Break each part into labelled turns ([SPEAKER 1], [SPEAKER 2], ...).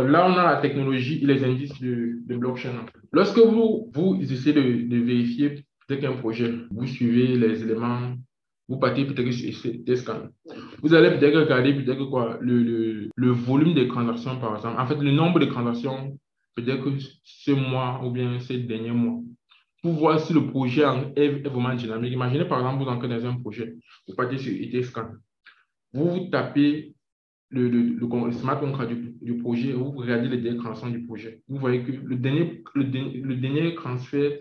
[SPEAKER 1] Là, on a la technologie et les indices de blockchain. Lorsque vous essayez de vérifier peut-être qu'un projet, vous suivez les éléments, vous partez peut-être sur des scans. Vous allez peut-être regarder peut-être quoi, le volume des transactions, par exemple. En fait, le nombre de transactions, peut-être que ce mois ou bien ces derniers mois, pour voir si le projet est vraiment dynamique. Imaginez par exemple, vous entrez dans un projet, vous partez sur Etherscan, vous tapez le smart contract du projet, vous regardez les dernières transactions du projet. Vous voyez que le dernier transfert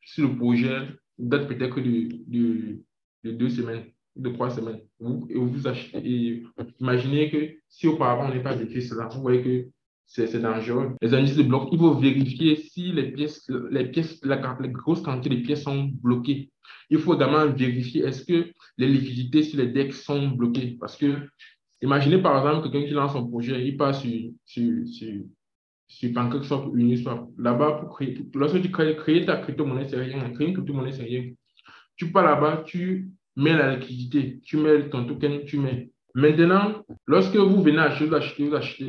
[SPEAKER 1] sur le projet date peut-être de 2 semaines, de 3 semaines. Et vous achetez, et imaginez que si auparavant on n'est pas vécu cela, vous voyez que c'est dangereux. Les indices de bloc, il faut vérifier si les grosses quantités de pièces sont bloquées. Il faut également vérifier est-ce que les liquidités sur les decks sont bloquées. Parce que, imaginez par exemple quelqu'un qui lance son projet, il passe sur PancakeSwap ou Uniswap. Là-bas, lorsque tu crées ta crypto-monnaie, c'est rien. Créer une crypto-monnaie, c'est rien. Tu pars là-bas, tu mets la liquidité, tu mets ton token, tu mets. Maintenant, lorsque vous venez acheter, vous achetez.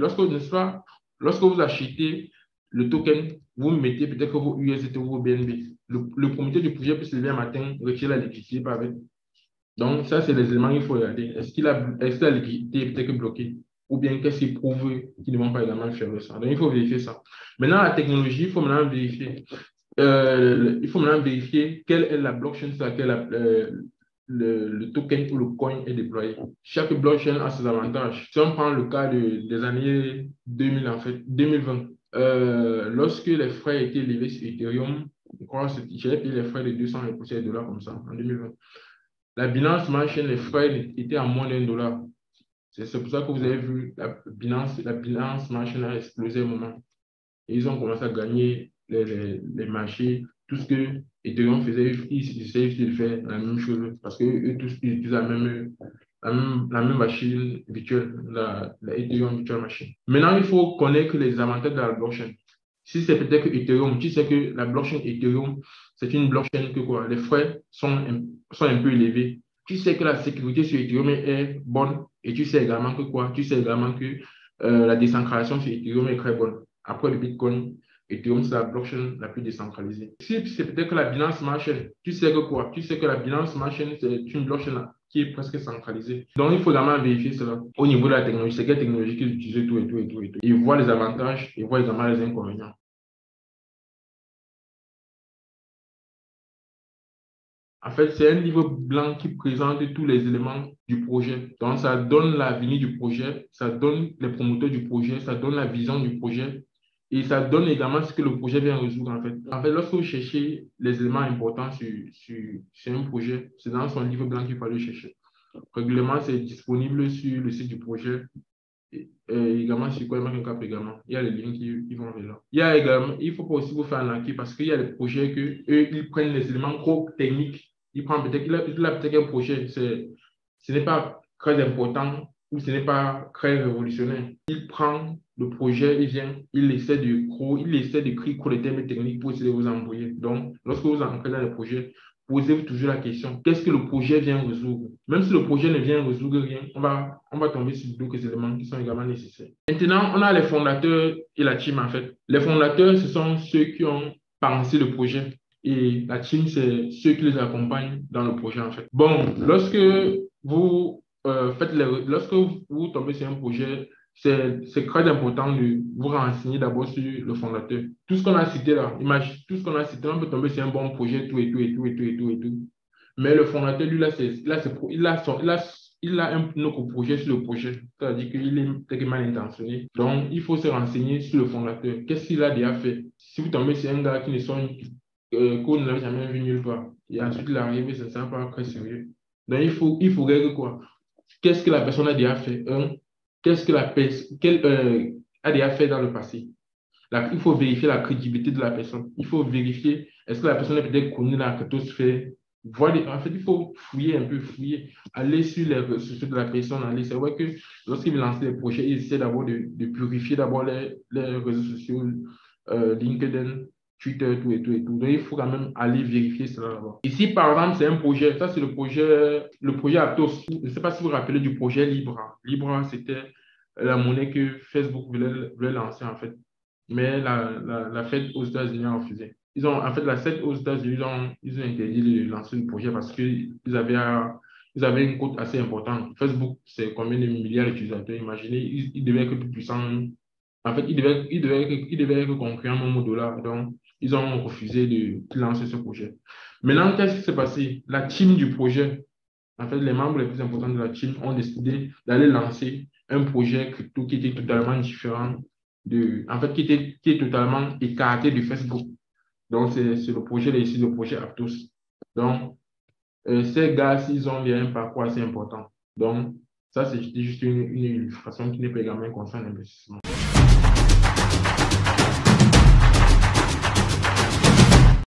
[SPEAKER 1] Lorsque vous achetez le token, vous mettez peut-être vos USDT ou vos BNB. Le promoteur du projet peut se lever un matin, retirer la liquidité par avec. Donc, ça, c'est les éléments qu'il faut regarder. Est-ce que la liquidité est peut-être bloquée? Ou bien qu'est-ce qui prouve qu'ils ne vont pas également faire ça? Donc, il faut vérifier ça. Maintenant, la technologie, il faut maintenant vérifier quelle est la blockchain sur laquelle le token ou le coin est déployé. Chaque blockchain a ses avantages. Si on prend le cas des années 2000, en fait, 2020, lorsque les frais étaient élevés sur Ethereum, je crois que j'avais payé les frais de 200 et poussières de dollars comme ça en 2020. La Binance Smart Chain, les frais étaient à moins d'1 dollar. C'est pour ça que vous avez vu la Binance Smart Chain a explosé au moment. Et ils ont commencé à gagner les marchés. Tout ce que Ethereum faisait, ils essayaient de faire la même chose parce qu'eux tous ils utilisent la même machine virtuelle, la Ethereum Virtual Machine. Maintenant, il faut connaître les avantages de la blockchain. Si c'est peut-être que Ethereum, tu sais que la blockchain Ethereum, c'est une blockchain que quoi, les frais sont un peu élevés. Tu sais que la sécurité sur Ethereum est bonne et tu sais également que quoi, tu sais également que la décentralisation sur Ethereum est très bonne. Après le Bitcoin, Ethereum, c'est la blockchain la plus décentralisée. Si c'est peut-être que la Binance Smart Chain, tu sais que quoi? Tu sais que la Binance Smart Chain, c'est une blockchain qui est presque centralisée. Donc, il faut vraiment vérifier cela. Au niveau de la technologie, c'est quelle technologie qu'ils utilisent, tout et tout et tout et tout. Ils voient les avantages, ils voient également les inconvénients. En fait, c'est un livre blanc qui présente tous les éléments du projet. Donc, ça donne l'avenir du projet, ça donne les promoteurs du projet, ça donne la vision du projet et ça donne également ce que le projet vient résoudre, en fait. En fait, lorsque vous cherchez les éléments importants sur un projet, c'est dans son livre blanc qu'il faut aller chercher. Régulièrement, c'est disponible sur le site du projet et également sur CoinMarketCap également. Il y a les liens qui vont vers là. Il faut pas aussi vous faire un acquis parce qu'il y a des projets que eux, ils prennent les éléments trop techniques. Il a peut-être un projet, ce n'est pas très important ou ce n'est pas très révolutionnaire. Il prend le projet, il vient, il essaie d'écrire les termes techniques pour essayer de vous envoyer. Donc, lorsque vous entrez dans le projet, posez-vous toujours la question, qu'est-ce que le projet vient résoudre? Même si le projet ne vient résoudre rien, on va tomber sur d'autres éléments qui sont également nécessaires. Maintenant, on a les fondateurs et la team, en fait. Les fondateurs, ce sont ceux qui ont pensé le projet. Et la team, c'est ceux qui les accompagnent dans le projet, en fait. Bon, lorsque vous tombez sur un projet, c'est très important de vous renseigner d'abord sur le fondateur. Tout ce qu'on a cité là, imagine, tout ce qu'on a cité, on peut tomber sur un bon projet, tout et tout et tout et tout et tout et tout. Mais le fondateur, lui, il a un autre projet sur le projet. C'est-à-dire qu'il est peut-être mal intentionné. Donc, il faut se renseigner sur le fondateur. Qu'est-ce qu'il a déjà fait? Si vous tombez sur un gars qui ne sonne, qu'on n'a jamais vu nulle part, et ensuite il arrive, ça ne sera pas très sérieux. Donc, il faut régler quoi? Qu'est-ce que la personne a déjà fait? Qu'est-ce que la personne a déjà fait dans le passé? Il faut vérifier la crédibilité de la personne. Il faut vérifier, est-ce que la personne est peut-être connue dans la cryptosphère? En fait, il faut fouiller un peu, aller sur les réseaux sociaux de la personne. C'est vrai que lorsqu'il lance des projets, il essaie d'abord de purifier d'abord les réseaux sociaux, LinkedIn, Twitter, tout et tout et tout. Donc, il faut quand même aller vérifier cela d'abord. Ici, par exemple, c'est un projet. Ça, c'est le projet Aptos. Je ne sais pas si vous vous rappelez du projet Libra. Libra, c'était la monnaie que Facebook voulait lancer, en fait. Mais la Fed aux États-Unis a refusé. En fait, la Fed aux États-Unis, ils ont interdit de lancer le projet parce ils avaient une cote assez importante. Facebook, c'est combien de milliards d'utilisateurs? Imaginez, ils devaient être plus puissants. En fait, ils devaient être concurrents même au dollar. Donc, ils ont refusé de lancer ce projet. Maintenant, qu'est-ce qui s'est passé? La team du projet, en fait, les membres les plus importants de la team ont décidé d'aller lancer un projet crypto qui était totalement différent en fait, qui est totalement écarté de Facebook. Donc, c'est le projet ici, le projet Aptos. Donc, ces gars, ils ont un parcours assez important. Donc, ça, c'est juste une illustration qui n'est pas également un conseil d'investissement.